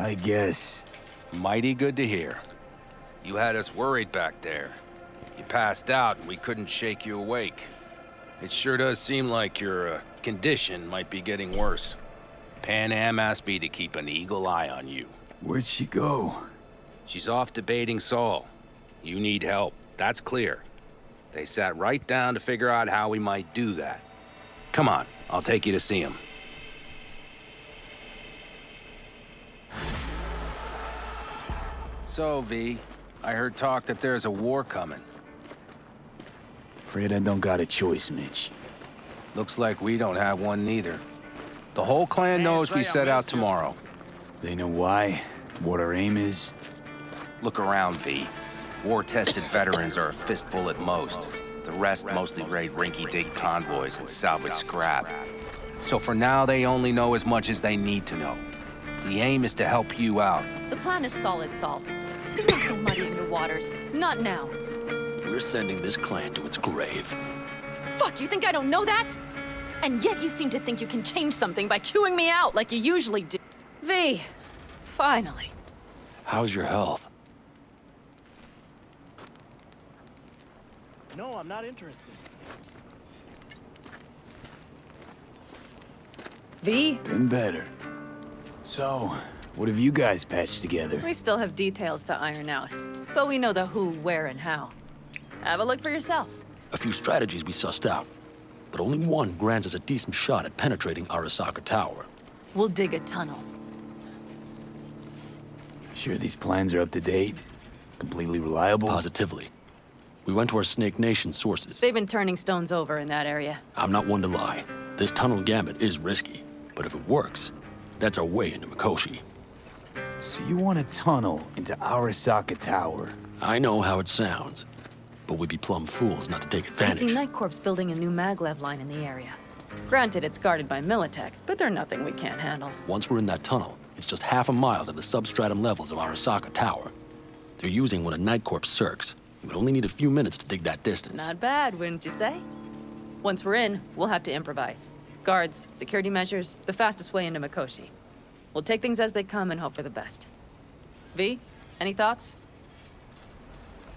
I guess. Mighty good to hear. You had us worried back there. You passed out and we couldn't shake you awake. It sure does seem like your condition might be getting worse. Pan Am asked me to keep an eagle eye on you. Where'd she go? She's off debating Saul. You need help, that's clear. They sat right down to figure out how we might do that. Come on, I'll take you to see him. So, V, I heard talk that there's a war coming. Afraid I don't got a choice, Mitch. Looks like we don't have one neither. The whole clan knows we set out tomorrow. They know why? What our aim is? Look around, V. War-tested veterans are a fistful at most. The rest mostly raid rinky-dink convoys and salvage scrap. So for now, they only know as much as they need to know. The aim is to help you out. The plan is solid, Saul. Do not go muddying the waters. Not now. We're sending this clan to its grave. Fuck, you think I don't know that? And yet you seem to think you can change something by chewing me out like you usually do. V, finally. How's your health? No, I'm not interested. V? Been better. So, what have you guys patched together? We still have details to iron out, but we know the who, where, and how. Have a look for yourself. A few strategies we sussed out, but only one grants us a decent shot at penetrating Arasaka Tower. We'll dig a tunnel. Sure these plans are up to date? Completely reliable? Positively. We went to our Snake Nation sources. They've been turning stones over in that area. I'm not one to lie. This tunnel gambit is risky, but if it works, that's our way into Mikoshi. So you want a tunnel into Arasaka Tower? I know how it sounds, but we'd be plumb fools not to take I advantage. see Night Corps building a new maglev line in the area. Granted, it's guarded by Militech, but they're nothing we can't handle. Once we're in that tunnel, it's just half a mile to the substratum levels of Arasaka Tower. They're using one of Night Corps' circs. We would only need a few minutes to dig that distance. Not bad, wouldn't you say? Once we're in, we'll have to improvise. Guards, security measures, the fastest way into Mikoshi. We'll take things as they come and hope for the best. V, any thoughts?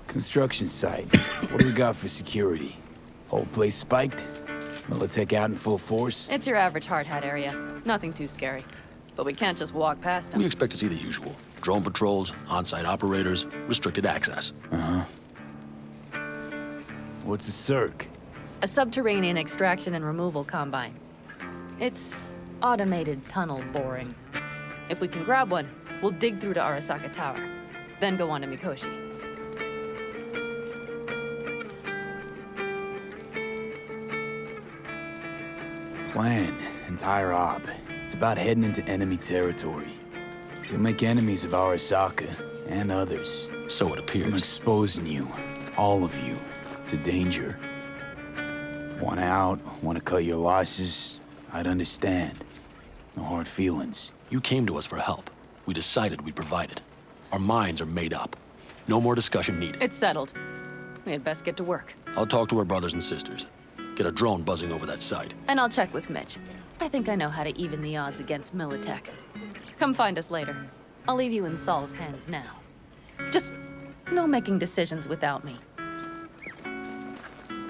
Construction site. What do we got for security? Whole place spiked? Militech out in full force? It's your average hard hat area. Nothing too scary. But we can't just walk past them. We expect to see the usual. Drone patrols, on-site operators, restricted access. Uh-huh. What's a circ? A subterranean extraction and removal combine. It's automated tunnel boring. If we can grab one, we'll dig through to Arasaka Tower, then go on to Mikoshi. Plan. Entire op. It's about heading into enemy territory. You'll make enemies of Arasaka, and others. So it I'm appears. exposing you, all of you, to danger. Want out, want to cut your losses, I'd understand. No hard feelings. You came to us for help. We decided we'd provide it. Our minds are made up. No more discussion needed. It's settled. We had best get to work. I'll talk to our brothers and sisters. Get a drone buzzing over that site. And I'll check with Mitch. I think I know how to even the odds against Militech. Come find us later. I'll leave you in Saul's hands now. Just no making decisions without me.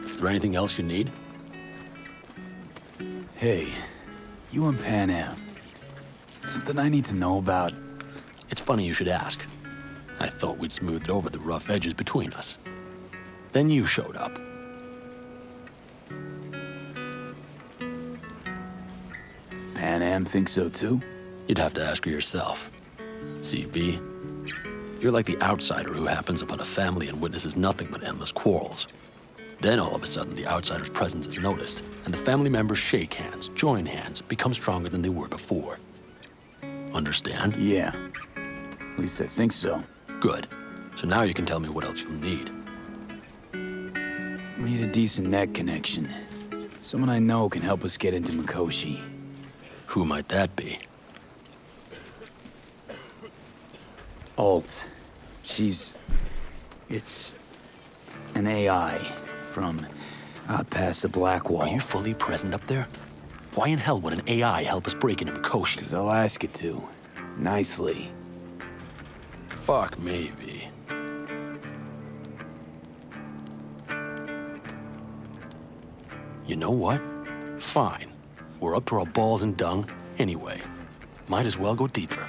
Is there anything else you need? Hey, you and Pan Am. Something I need to know about? It's funny you should ask. I thought we'd smoothed over the rough edges between us. Then you showed up. Pan Am thinks so too? You'd have to ask her yourself. See, V, you're like the outsider who happens upon a family and witnesses nothing but endless quarrels. Then all of a sudden the outsider's presence is noticed, and the family members shake hands, join hands, become stronger than they were before. Understand? Yeah. At least I think so. Good. So now you can tell me what else you'll need. Need a decent net connection. Someone I know can help us get into Mikoshi. Who might that be? Alt. It's an AI from out past the Black Wall. Are you fully present up there? Why in hell would an AI help us break into Mikoshi? 'Cause I'll ask it to. Nicely. Fuck me, V. You know what? Fine. We're up to our balls in dung anyway. Might as well go deeper.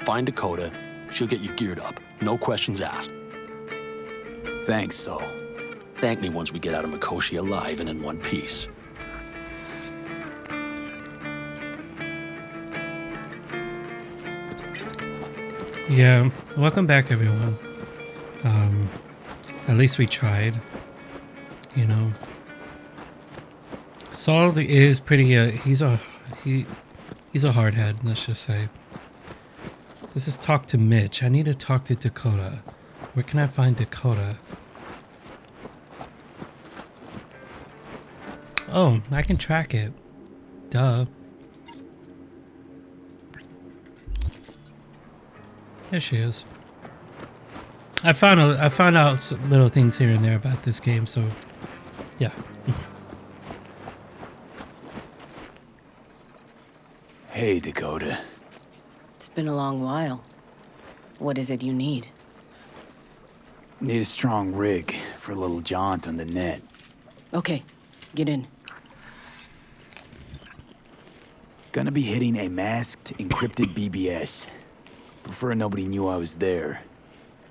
Find Dakota. She'll get you geared up. No questions asked. Thanks, Saul. Thank me once we get out of Mikoshi alive and in one piece. Yeah, welcome back, everyone. At least we tried, you know. Saul is pretty. He's a hardhead. Let's just say. This is talk to Mitch. I need to talk to Dakota. Where can I find Dakota? Oh, I can track it. Duh. There she is. I found out some little things here and there about this game, so yeah. Hey, Dakota. It's been a long while. What is it you need? Need a strong rig for a little jaunt on the net. Okay, get in. Gonna be hitting a masked, encrypted BBS. Prefer nobody knew I was there.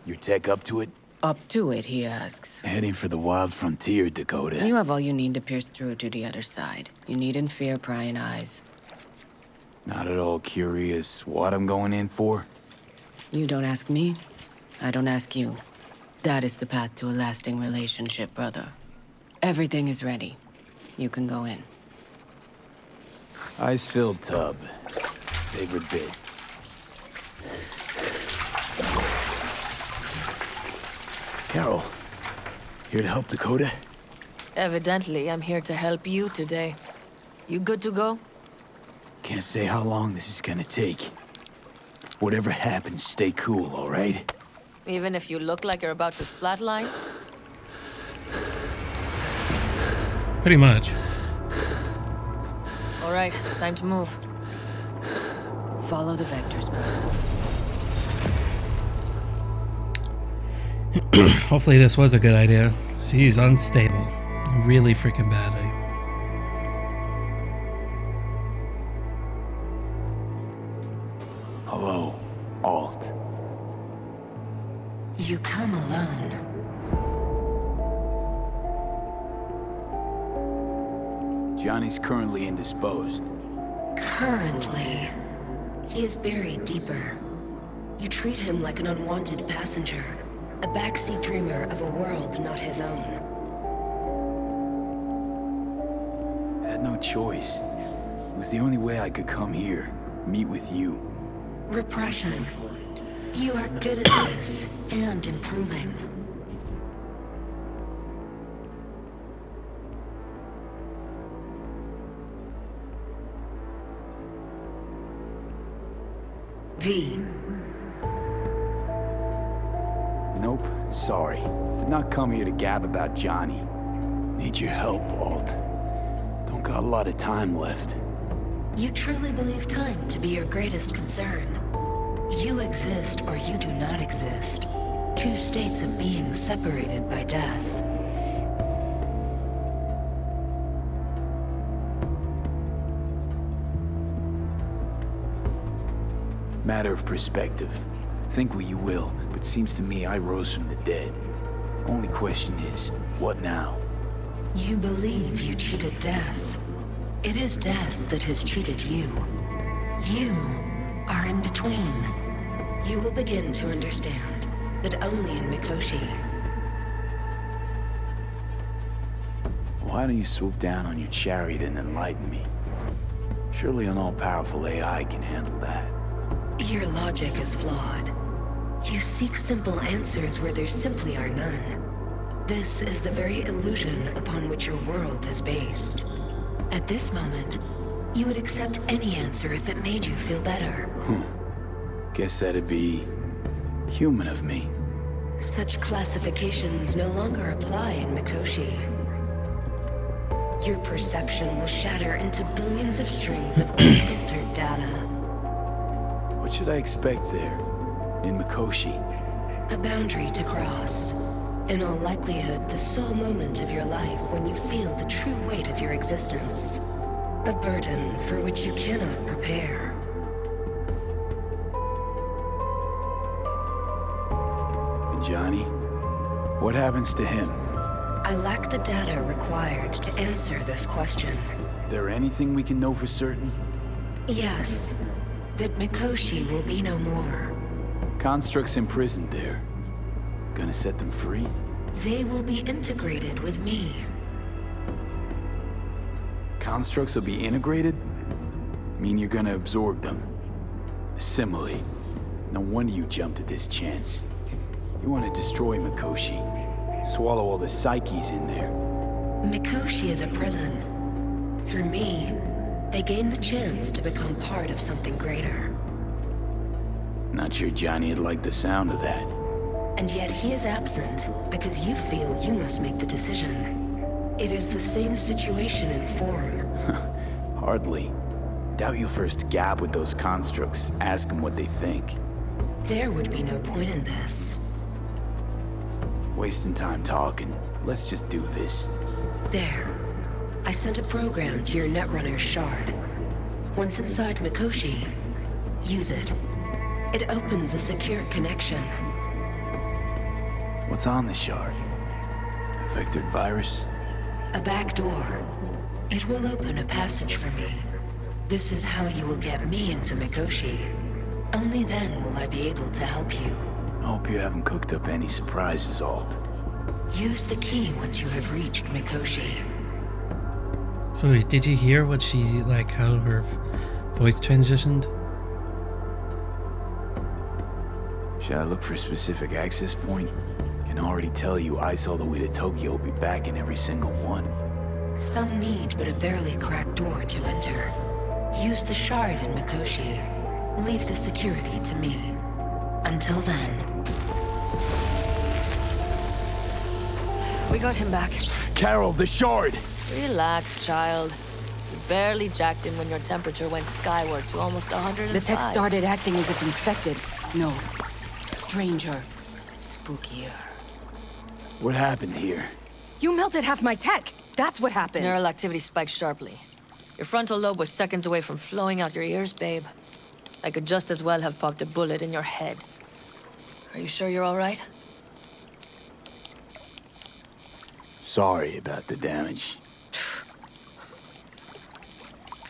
Your tech up to it? Up to it, he asks. Heading for the wild frontier, Dakota. You have all you need to pierce through to the other side. You needn't fear prying eyes. Not at all curious what I'm going in for? You don't ask me, I don't ask you. That is the path to a lasting relationship, brother. Everything is ready. You can go in. Ice-filled tub. Favorite bit. Carol, here to help Dakota? Evidently, I'm here to help you today. You good to go? Can't say how long this is gonna take. Whatever happens, stay cool, all right? Even if you look like you're about to flatline? Pretty much. All right, time to move. Follow the vectors, brother. Hopefully this was a good idea. She's unstable. Really freaking badly. Hello, Alt. You come alone. Johnny's currently indisposed. Currently, he is buried deeper. You treat him like an unwanted passenger, a backseat dreamer of a world not his own. Had no choice. It was the only way I could come here, meet with you. Repression. You are good at this, and improving. V. Nope, sorry. Did not come here to gab about Johnny. Need your help, Alt. Don't got a lot of time left. You truly believe time to be your greatest concern. You exist or you do not exist. Two states of being separated by death. Matter of perspective. Think what you will, but seems to me I rose from the dead. Only question is, what now? You believe you cheated death. It is death that has cheated you. You are in between. You will begin to understand that only in Mikoshi. Why don't you swoop down on your chariot and enlighten me? Surely an all-powerful AI can handle that. Your logic is flawed. You seek simple answers where there simply are none. This is the very illusion upon which your world is based. At this moment, you would accept any answer if it made you feel better. Guess that'd be human of me. Such classifications no longer apply in Mikoshi. Your perception will shatter into billions of strings of unfiltered data. What should I expect there? In Mikoshi. A boundary to cross. In all likelihood, the sole moment of your life when you feel the true weight of your existence. A burden for which you cannot prepare. And Johnny? What happens to him? I lack the data required to answer this question. There anything we can know for certain? Yes, that Mikoshi will be no more. Constructs imprisoned there. Gonna set them free? They will be integrated with me. Constructs will be integrated? Mean you're gonna absorb them? Assimilate. No wonder you jumped at this chance. You want to destroy Mikoshi. Swallow all the psyches in there. Mikoshi is a prison. Through me, they gain the chance to become part of something greater. Not sure Johnny'd like the sound of that. And yet he is absent because you feel you must make the decision. It is the same situation in form. Hardly. Doubt you first gab with those constructs, ask them what they think. There would be no point in this. Wasting time talking. Let's just do this. There. I sent a program to your Netrunner's shard. Once inside Mikoshi, use it. It opens a secure connection. What's on the shard? A vectored virus? A back door. It will open a passage for me. This is how you will get me into Mikoshi. Only then will I be able to help you. I hope you haven't cooked up any surprises, Alt. Use the key once you have reached Mikoshi. Oh, wait, did you hear what she, like, how her voice transitioned? Should I look for a specific access point? Can already tell you I saw the way to Tokyo will be back in every single one. Some need but a barely cracked door to enter. Use the shard in Mikoshi. Leave the security to me. Until then. We got him back. Carol, the shard! Relax, child. You barely jacked him when your temperature went skyward to almost 105. The tech started acting as if infected. No. Stranger. Spookier. What happened here? You melted half my tech! That's what happened! Neural activity spiked sharply. Your frontal lobe was seconds away from flowing out your ears, babe. I could just as well have popped a bullet in your head. Are you sure you're all right? Sorry about the damage.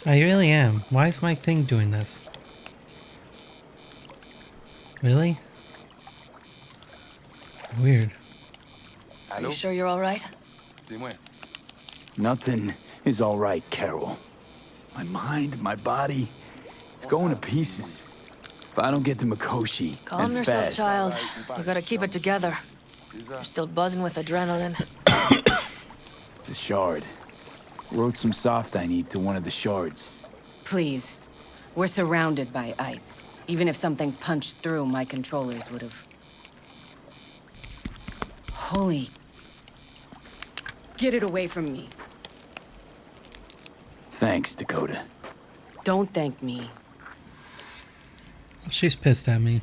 I really am. Why is my thing doing this? Really? Weird. Are you sure you're all right? Nothing is all right, Carol. My mind, my body, it's going to pieces. If I don't get to Mikoshi, Calm and yourself, fast, child. You gotta keep it together. You're still buzzing with adrenaline. The shard. Wrote some soft I need to one of the shards. Please. We're surrounded by ice. Even if something punched through, my controllers would have... Holy... Get it away from me. Thanks, Dakota. Don't thank me. She's pissed at me.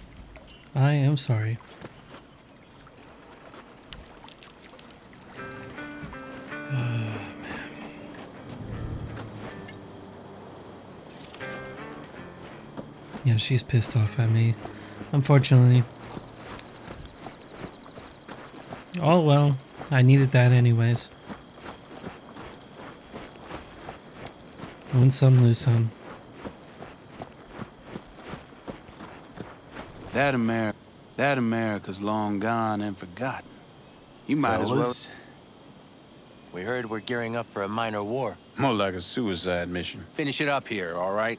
I am sorry. Yeah, she's pissed off at me, unfortunately. Oh well, I needed that anyways. Win some, lose some. That America's long gone and forgotten. You might as well... Fellas, We heard we're gearing up for a minor war. More like a suicide mission. Finish it up here, all right?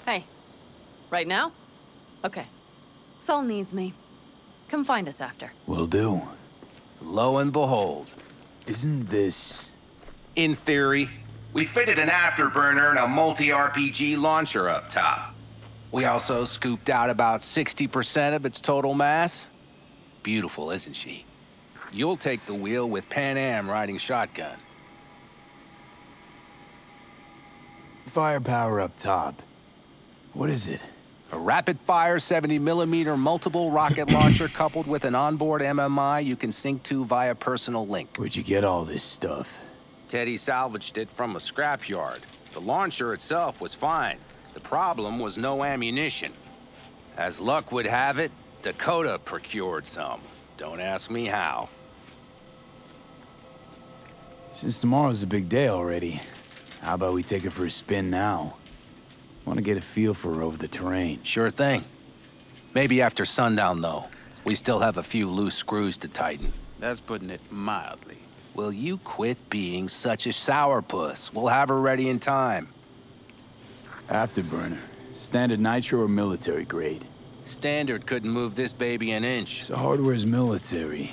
Hey, right now? Okay. Saul needs me. Come find us after. will do. Lo and behold. Isn't this... In theory, we fitted an afterburner and a multi-RPG launcher up top. We also scooped out about 60% of its total mass. Beautiful, isn't she? You'll take the wheel with Pan Am riding shotgun. Firepower up top. What is it? A rapid-fire 70mm multiple rocket launcher coupled with an onboard MMI you can sync to via personal link. Where'd you get all this stuff? Teddy salvaged it from a scrapyard. The launcher itself was fine. The problem was no ammunition. As luck would have it, Dakota procured some. Don't ask me how. Since tomorrow's a big day already, how about we take it for a spin now? Want to get a feel for her over the terrain. Sure thing. Maybe after sundown, though. We still have a few loose screws to tighten. That's putting it mildly. Will you quit being such a sourpuss? We'll have her ready in time. Afterburner. Standard nitro or military grade? Standard couldn't move this baby an inch. So hardware's military.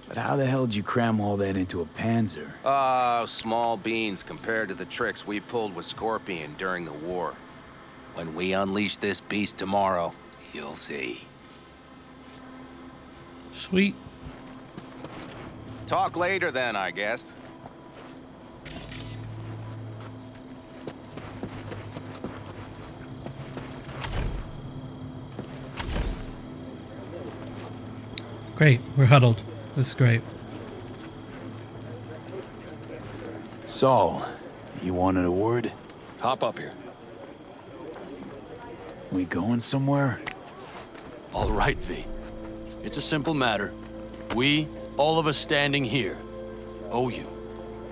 But how the hell did you cram all that into a Panzer? Oh, small beans compared to the tricks we pulled with Scorpion during the war. When we unleash this beast tomorrow, you'll see. Sweet. Talk later then, I guess. Great. We're huddled. This is great. Saul, you wanted a word? Hop up here. We going somewhere? All right, V. It's a simple matter. We, all of us standing here, owe you.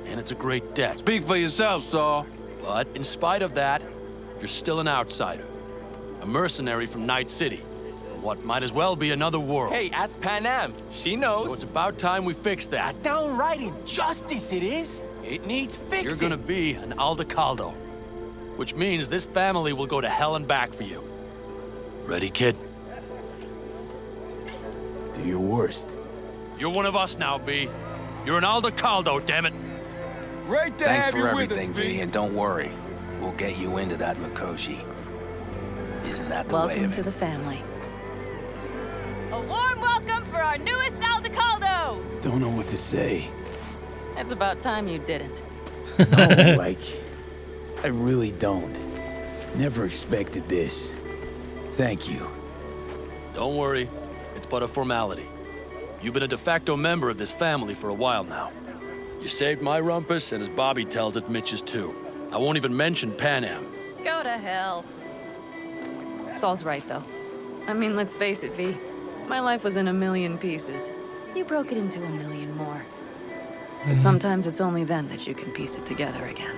And it's a great debt. Speak for yourself, Saul. But in spite of that, you're still an outsider. A mercenary from Night City. From what might as well be another world. Hey, ask Panam. She knows. So it's about time we fix that. Downright injustice it is. It needs fixing. You're gonna be an Aldecaldo. Which means this family will go to hell and back for you. Ready, kid? Do your worst. You're one of us now, B. You're an Aldecaldo, damn it. Great to Thanks have for you everything, with us, V, and don't worry. We'll get you into that Mikoshi. Isn't that the way Welcome of to it? the family. A warm welcome for our newest Aldecaldo! Don't know what to say. It's about time you didn't. No, like, I really don't. Never expected this. Thank you. Don't worry, it's but a formality. You've been a de facto member of this family for a while now. You saved my rumpus, and as Bobby tells it, Mitch's too. I won't even mention Panam. Go to hell. Saul's right, though. I mean, let's face it, V. My life was in a million pieces. You broke it into a million more. But sometimes it's only then that you can piece it together again.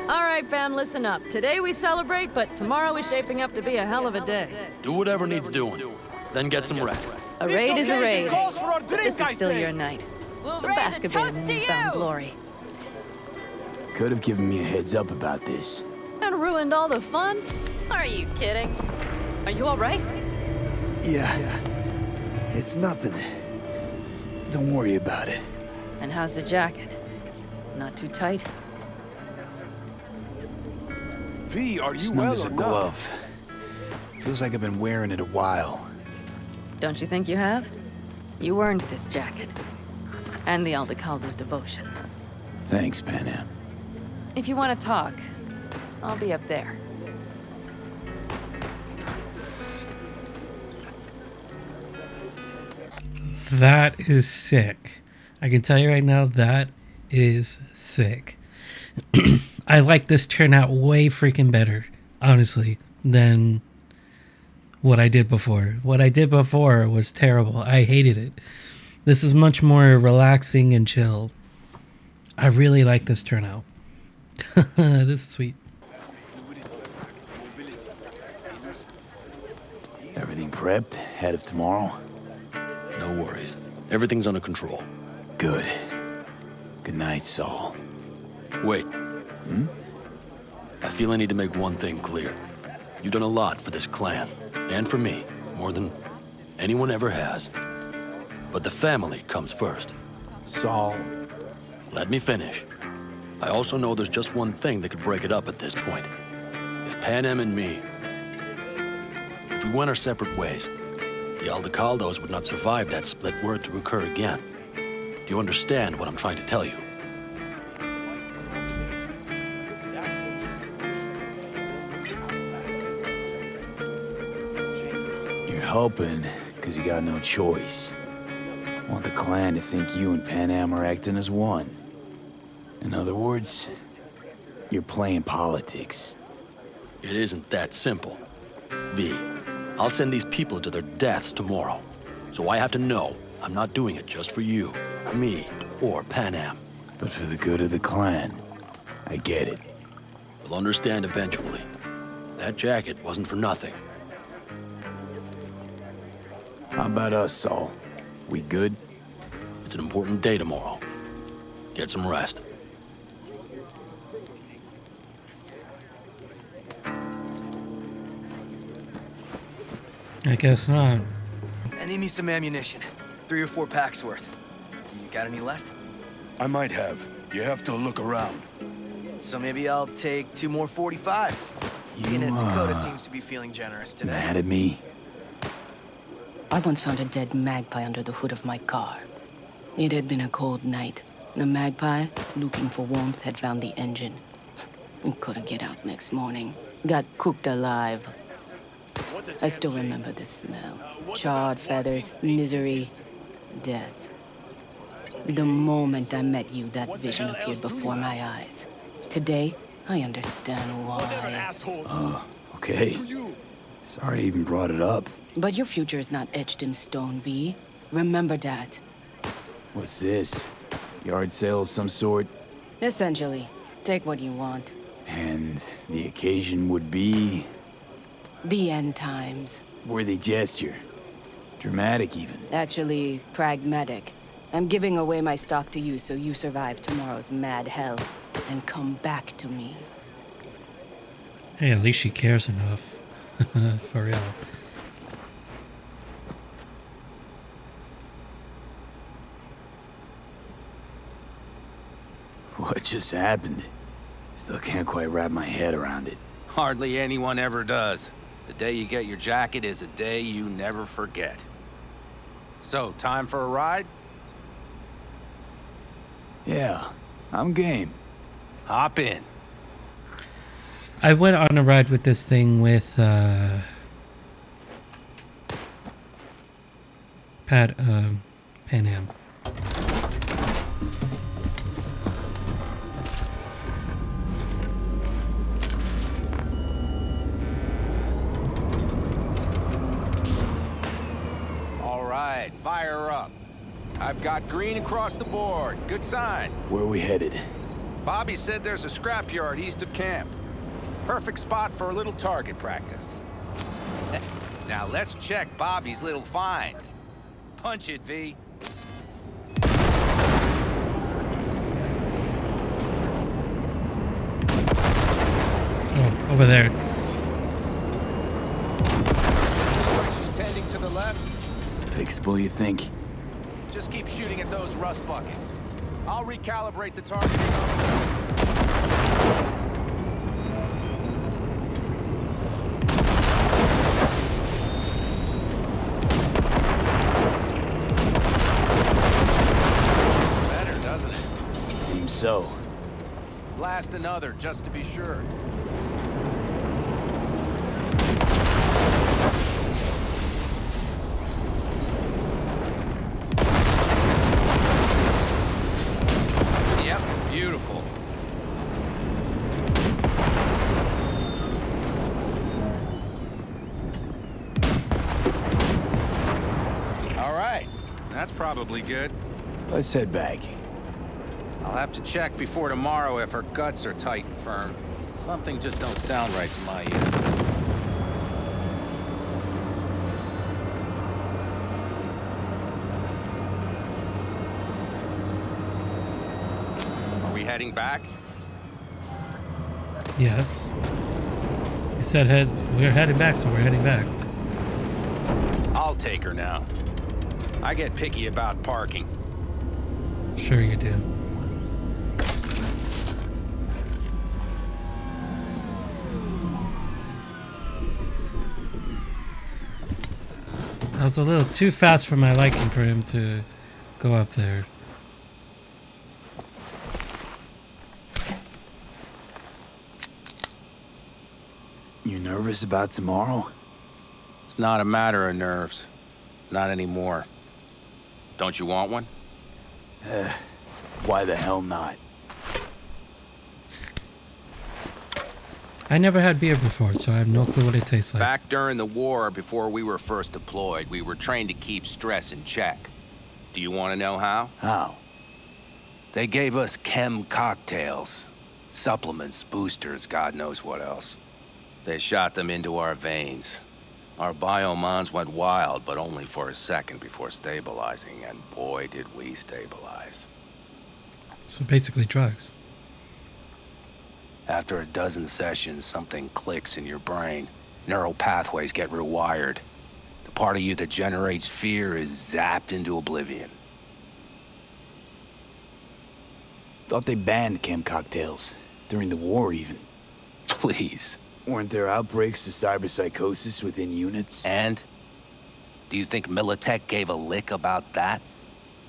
All right, fam, listen up. Today we celebrate, but tomorrow is shaping up to be a hell of a day. Do whatever needs doing, then get some rest. A raid is a raid. calls for a But drink, this I is still say. your night. We'll So raise a bask a bit toast in to newfound you! glory. Could have given me a heads up about this. And ruined all the fun? Are you kidding? Are you all right? Yeah. It's nothing. Don't worry about it. And how's the jacket? Not too tight? V, are you Snug well as a enough? glove. Feels like I've been wearing it a while. Don't you think you have? You earned this jacket. And the Aldecaldo's devotion. Thanks, Panam. If you want to talk, I'll be up there. That is sick. I can tell you right now, that is sick. I like this turnout way freaking better, honestly, than what I did before. What I did before was terrible. I hated it. This is much more relaxing and chill. I really like this turnout. This is sweet. Everything prepped ahead of tomorrow? No worries. Everything's under control. Good. Good night, Saul. Wait. I feel I need to make one thing clear. You've done a lot for this clan, and for me, more than anyone ever has. But the family comes first. Saul. Let me finish. I also know there's just one thing that could break it up at this point. If Panam and me, if we went our separate ways, the Aldecaldos would not survive that split word to occur again. Do you understand what I'm trying to tell you? helping because you got no choice. Want the clan to think you and Pan Am are acting as one. In other words, you're playing politics. It isn't that simple. V, I'll send these people to their deaths tomorrow. So I have to know I'm not doing it just for you, me, or Pan Am. But for the good of the clan, I get it. You'll understand eventually. That jacket wasn't for nothing. How about us, Saul? We good? It's an important day tomorrow. Get some rest. I guess not. I need me some ammunition. 3 or 4 packs worth. You got any left? I might have. You have to look around. So maybe I'll take 2 more 45s. Seeing as Dakota seems to be feeling generous today. Mad at me? I once found a dead magpie under the hood of my car. It had been a cold night. The magpie, looking for warmth, had found the engine. It couldn't get out next morning. Got cooked alive. I still remember the smell. Charred feathers, misery, death. The moment I met you, that vision appeared before my eyes. Today, I understand why. Okay. Sorry I even brought it up. But your future is not etched in stone, V. Remember that. What's this? Yard sale of some sort? Essentially, take what you want. And the occasion would be... The end times. worthy gesture. Dramatic, even. Actually, pragmatic. I'm giving away my stock to you so you survive tomorrow's mad hell and come back to me. Hey, at least she cares enough. For real. What just happened? Still can't quite wrap my head around it. Hardly anyone ever does. The day you get your jacket is a day you never forget. So, time for a ride? Yeah, I'm game. Hop in. I went on a ride with this thing with Pan Am. All right, fire up. I've got green across the board. Good sign. Where are we headed? Bobby said there's a scrapyard east of camp. Perfect spot for a little target practice. Now let's check Bobby's little find. Punch it, V. Oh, over there. She's tending to the left. Fixable, you think? Just keep shooting at those rust buckets. I'll recalibrate the targeting. Better, doesn't it? Seems so. Blast another, just to be sure. Yep, beautiful. All right, that's probably good. Let's head back. I'll have to check before tomorrow if her guts are tight and firm. Something just don't sound right to my ear. Are we heading back? Yes. You said we're heading back, so we're heading back. I'll take her now. I get picky about parking. Sure you do. I was a little too fast for my liking for him to go up there. You nervous about tomorrow? It's not a matter of nerves. Not anymore. Don't you want one? Why the hell not? I never had beer before, so I have no clue what it tastes like. Back during the war, before we were first deployed, we were trained to keep stress in check. Do you want to know how? How? They gave us chem cocktails. Supplements, boosters, God knows what else. They shot them into our veins. Our biomons went wild, but only for a second before stabilizing, and boy did we stabilize. So basically drugs. After a dozen sessions, something clicks in your brain. Neural pathways get rewired. The part of you that generates fear is zapped into oblivion. Thought they banned chem cocktails. During the war, even. Please. Weren't there outbreaks of cyberpsychosis within units? And? Do you think Militech gave a lick about that?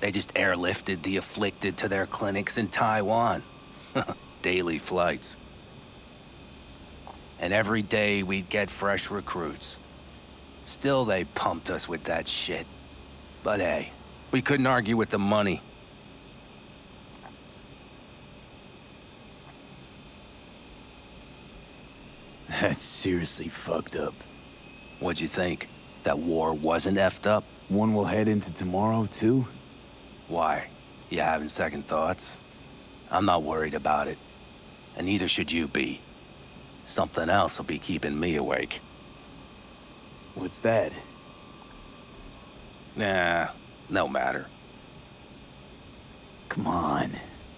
They just airlifted the afflicted to their clinics in Taiwan. Daily flights. And every day we'd get fresh recruits. Still they pumped us with that shit. But hey, we couldn't argue with the money. That's seriously fucked up. What'd you think? That war wasn't effed up? One will head into tomorrow, too? Why? You having second thoughts? I'm not worried about it. And neither should you be. Something else will be keeping me awake. What's that? Nah, no matter. Come on.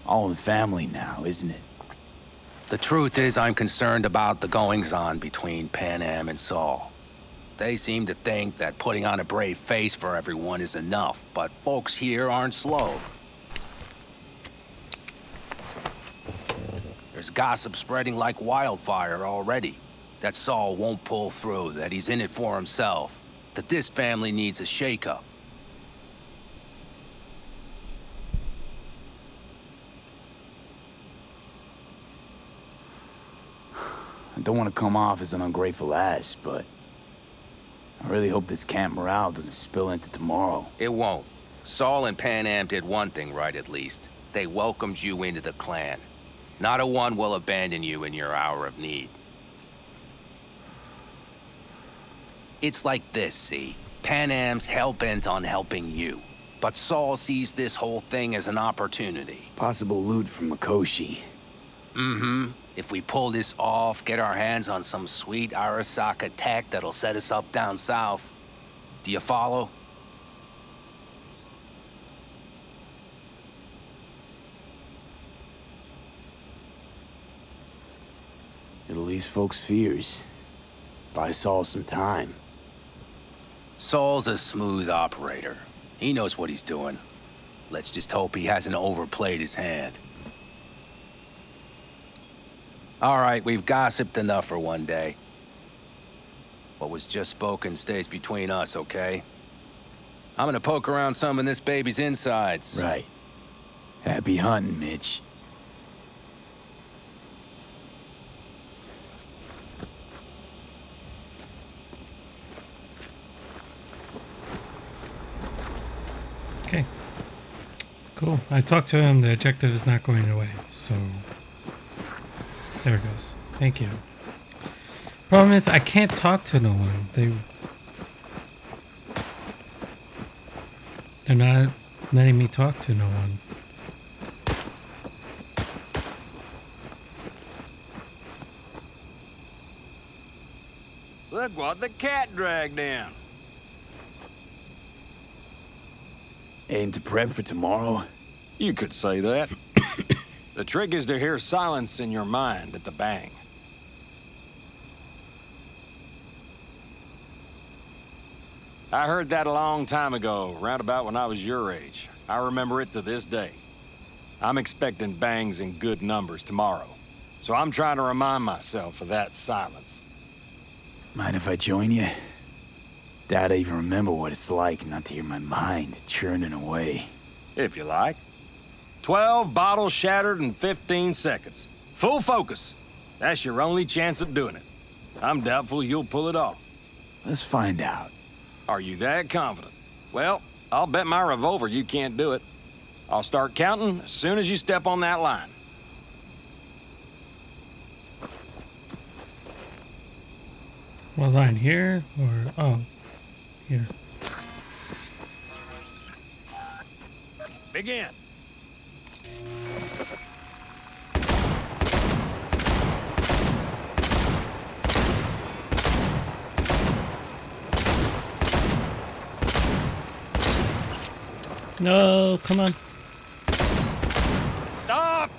All in the family now, isn't it? The truth is I'm concerned about the goings-on between Pan Am and Saul. They seem to think that putting on a brave face for everyone is enough, but folks here aren't slow. There's gossip spreading like wildfire already. That Saul won't pull through, that he's in it for himself, that this family needs a shakeup. I don't want to come off as an ungrateful ass, but I really hope this camp morale doesn't spill into tomorrow. It won't. Saul and Pan Am did one thing right, at least. They welcomed you into the clan. Not a one will abandon you in your hour of need. It's like this, see? Pan Am's hell-bent on helping you. But Saul sees this whole thing as an opportunity. Possible loot from Mikoshi. Mm-hmm. If we pull this off, get our hands on some sweet Arasaka tech that'll set us up down south. Do you follow? It'll ease folks' fears. Buy Saul some time. Saul's a smooth operator. He knows what he's doing. Let's just hope he hasn't overplayed his hand. All right, we've gossiped enough for one day. What was just spoken stays between us, okay? I'm gonna poke around some of this baby's insides. Right. Happy hunting, Mitch. Okay. Cool. I talked to him. The objective is not going away, so there it goes. Thank you. Problem is, I can't talk to no one. They're not letting me talk to no one. Look what the cat dragged in. Aim to prep for tomorrow? You could say that. The trick is to hear silence in your mind at the bang. I heard that a long time ago, round about when I was your age. I remember it to this day. I'm expecting bangs in good numbers tomorrow, so I'm trying to remind myself of that silence. Mind if I join you? Doubt I even remember what it's like not to hear my mind churning away. If you like. 12 bottles shattered in 15 seconds. Full focus. That's your only chance of doing it. I'm doubtful you'll pull it off. Let's find out. Are you that confident? Well, I'll bet my revolver you can't do it. I'll start counting as soon as you step on that line. What line here or oh, here? Begin. No, come on. Stop!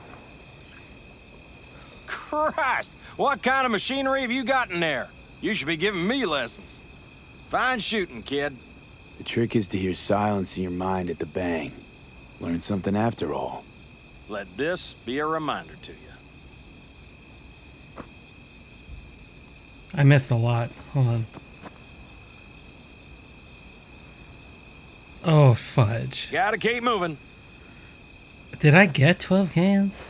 Christ, what kind of machinery have you got in there? You should be giving me lessons. Fine shooting, kid. The trick is to hear silence in your mind at the bang. Learn something after all. Let this be a reminder to you. I missed a lot. Hold on. Oh, fudge. Gotta keep moving. Did I get 12 cans?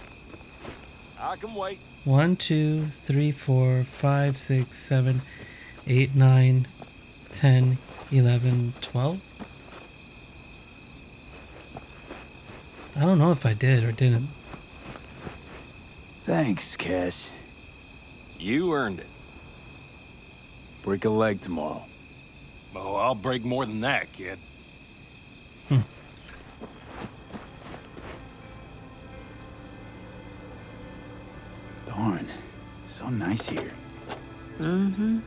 I can wait. 1, 2, 3, 4, 5, 6, 7, 8, 9, 10, 11, 12? I don't know if I did or didn't. Thanks, Cass. You earned it. Break a leg tomorrow. Oh, I'll break more than that, kid. Darn. So nice here. Mm-hmm.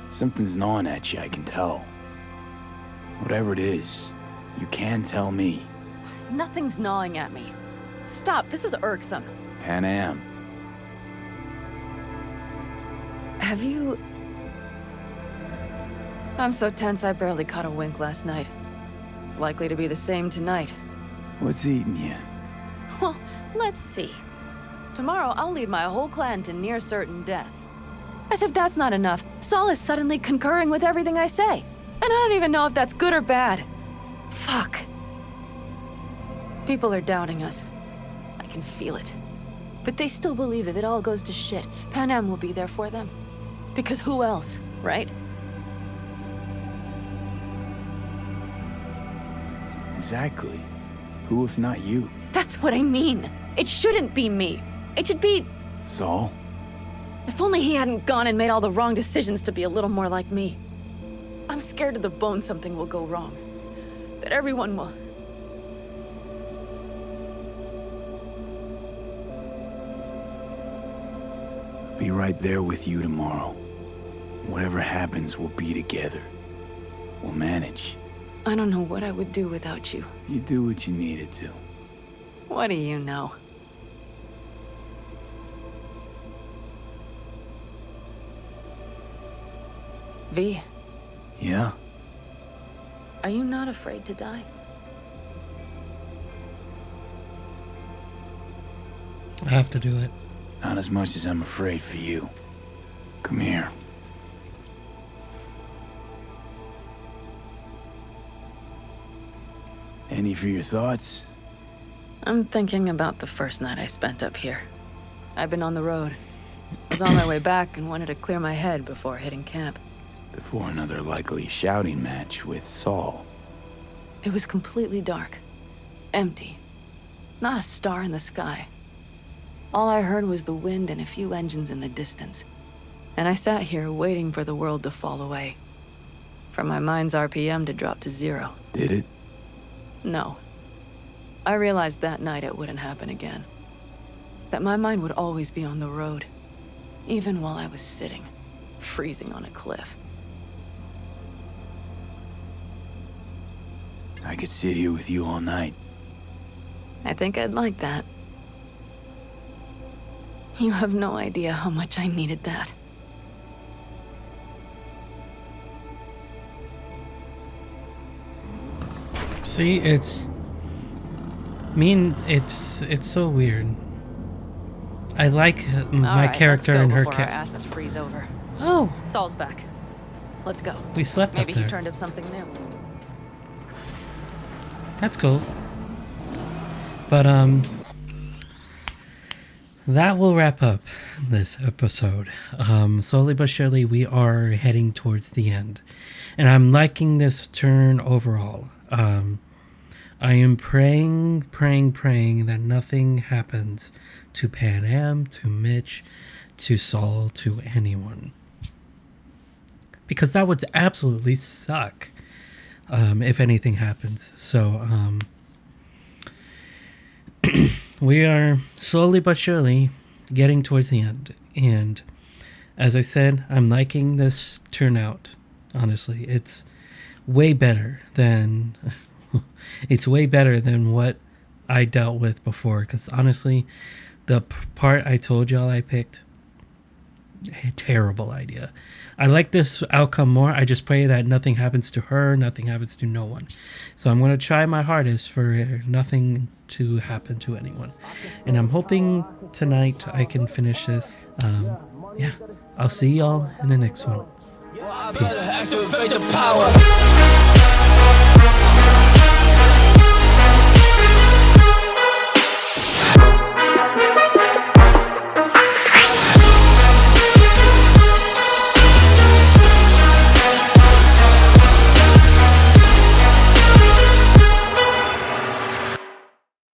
Something's gnawing at you, I can tell. Whatever it is, you can tell me. Nothing's gnawing at me. Stop, this is irksome. Pan Am. Have you... I'm so tense I barely caught a wink last night. It's likely to be the same tonight. What's eating you? Well, let's see. Tomorrow I'll lead my whole clan to near certain death. As if that's not enough, Saul is suddenly concurring with everything I say. And I don't even know if that's good or bad. Fuck. People are doubting us. I can feel it. But they still believe if it all goes to shit, Pan Am will be there for them. Because who else, right? Exactly. Who if not you? That's what I mean. It shouldn't be me. It should be... Saul? If only he hadn't gone and made all the wrong decisions to be a little more like me. I'm scared to the bone something will go wrong. That everyone will... Be right there with you tomorrow. Whatever happens, we'll be together. We'll manage. I don't know what I would do without you. You do what you needed to. What do you know? V, Yeah? are you not afraid to die? I have to do it. Not as much as I'm afraid for you. Come here. Any for your thoughts? I'm thinking about the first night I spent up here. I've been on the road. I was on my way back and wanted to clear my head before hitting camp. Before another likely shouting match with Saul. It was completely dark. Empty. Not a star in the sky. All I heard was the wind and a few engines in the distance. And I sat here waiting for the world to fall away. For my mind's RPM to drop to 0. Did it? No. I realized that night it wouldn't happen again. That my mind would always be on the road. Even while I was sitting, freezing on a cliff. I could sit here with you all night. I think I'd like that. You have no idea how much I needed that. See, it's so weird. I like my character and her character. Our asses freeze over. Oh, Saul's back. Let's go. We slept Maybe up there. he turned up something new. That's cool. But that will wrap up this episode. Slowly but surely, we are heading towards the end. And I'm liking this turn overall. I am praying that nothing happens to Pan Am, to Mitch, to Saul, to anyone. Because that would absolutely suck if anything happens. So, we are slowly but surely getting towards the end. And as I said, I'm liking this turnout. Honestly, it's way better than it's way better than what I dealt with before. Because honestly, the part I told y'all I picked, a terrible idea. I like this outcome more. I just pray that nothing happens to her, nothing happens to no one. So I'm going to try my hardest for nothing to happen to anyone. And I'm hoping tonight I can finish this. Yeah, I'll see y'all in the next one. Peace. Activate the power.